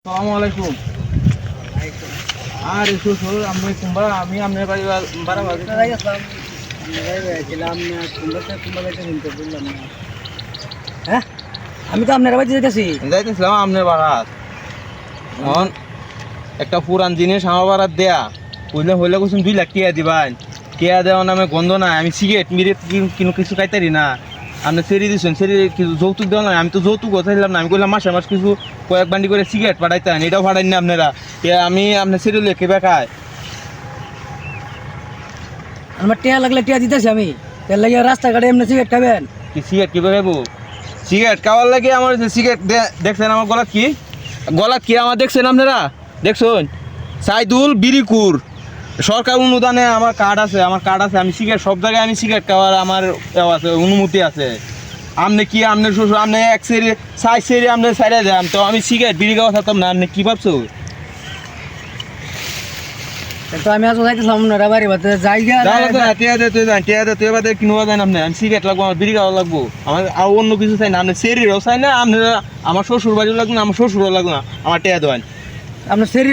আসসালামু আলাইকুম। আর শ্বশুর আমি কুম্বা আমি আপনার বাড়ি বাড়াবাড়ি হ্যাঁ আমি তো আপনার বাড়ি যেতেছি। যাইতেছিলাম আপনার বাড়াত। এখন একটা পুরান জিনিস আমার বাড়াত দেয়া হইলে হইলে কুসুম 2 লাখ টিয়া দিবেন। টিয়া দেওয়া নামে গন্ধ নাই, আমি সিগারেট মিরেট কিনো কিছু খাইতারি না। আপনি সেরি দিচ্ছেন, সেরি কিছু যৌতুক দেওয়া নাই। আমি তো যৌতুক চাইলাম না, আমি বললাম মাসে মাস কিছু কয়েক বান্ডি করে সিগারেট পাঠাইতেন, এটাও পাঠাইনি না আপনারা। আমি আপনার সেরি লেখে বেকায় আমার টিয়া লাগলে টিয়া দিতেছি আমি, তেল লাগে রাস্তাঘাটে এমনি সিগারেট খাবেন? কি সিগারেট কি খাবো? সিগারেট খাওয়ার লাগে আমার সিগারেট দেখছেন আমার গলাত কি আমার দেখছেন আপনারা? দেখছেন সাইদুল বিরিকুর সরকার অনুদানে আমার কার্ড আছে, আমি সিগারেট সব জায়গায় আমি সিগারেট খাওয়ার আমার আছে, অনুমতি আছে। আপনি কি আপনার শ্বশুর আপনি এক সেরি সাইড সেরি আপনি সাইডে দেন, তো আমি সিগারেট বিড়ি খাওয়া থাকতাম না। আপনি কি ভাবছো? তো আমি আজ যাইতেছিলাম আপনারা বাড়ি বাড়তে জায়গা কিনবা দেন আপনি। আমি সিগারেট লাগবো, আমার বিড়ি খাওয়া লাগবো, আমার আর অন্য কিছু চাই না। আপনি সেরিরও চাই না, আপনারা আমার শ্বশুর বাড়িও লাগবে না, আমার শ্বশুরও লাগবে না, আমার টিয়া দেন। আপনার সেরি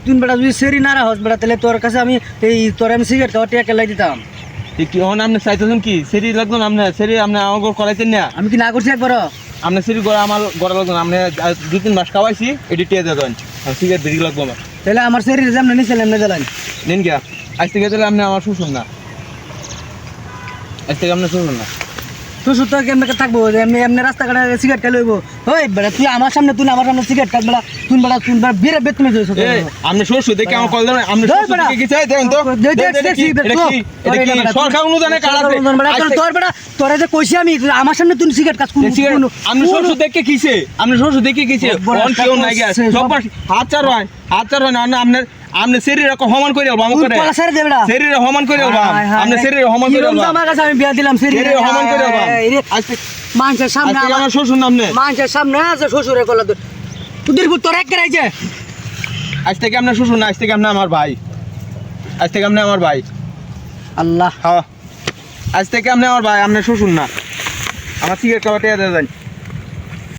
তিন বেটা যদি সেরি না রাখস বেটা, তাহলে তোর কাছে আমি তোর আমি সিগারেট খাওয়া টিয়া কেলাই দিতাম। কি হন আপনি চাইতেছেন কি সেরি লাগতো না? আপনার সেরি আপনি আমার ঘর করাইতেন না? আমি কি না করছি একবার? আপনার সেরি ঘর আমার গড়া লাগতো না। আপনি 2-3 মাস খাওয়াইছি, এটি টিয়া দেন। সিগারেট বিড়ি লাগবো আমার। তাহলে আমার সেরি যেমন নিয়েছিলেন এমনি দিলেন নিন গিয়া আজ থেকে তাহলে আপনি আমার শ্বশুর না, আজ থেকে আপনার শ্বশুর না। শ্বশুর তো কেমন থাকবো? এমনি এমনি রাস্তাঘাটে সিগারেট খাই লইব? ওই বেটা তুই আমার সামনে সিগারেট খাস বেটা, তুই বেড়ে বেত তুমি যাইছো। আপনি শ্বশুর দেখে আমার কল দেন, আপনি শ্বশুর দেখে কি চাই দেন তো? এটা কি সরকার অনুদানে কাজ আছে? তোর বেটা তোরা যে কইছি আমি আমার সামনে তুই সিগারেট খাস কোন? আপনি শ্বশুর দেখে কিছে? আপনি শ্বশুর দেখে কিছে? কোন কেউ নাই গিয়া সব হাত চার হয় না। আপনার আপনি শরীরে সমান করে আলবা আমাকে করে শরীরে সমান করে আলবা। আপনি শরীরে সমান করে আলবা। আমার কাছে আমি বিয়া দিলাম শরীরে সমান করে আলবা। আজকে মানুষের সামনে আমার শ্বশুর নাম নে, মানুষের সামনে আছে শ্বশুরে কলা তোদের তোর এক রাইছে। আজ থেকে আপনার শ্বশুর না, আজ থেকে আপনি আমার ভাই। আজ থেকে আপনি আমার ভাই। আল্লাহ হ্যাঁ, আজ থেকে আপনি আমার ভাই, আপনার শ্বশুর না। আমার সিগারেট খাওয়াতে দেন।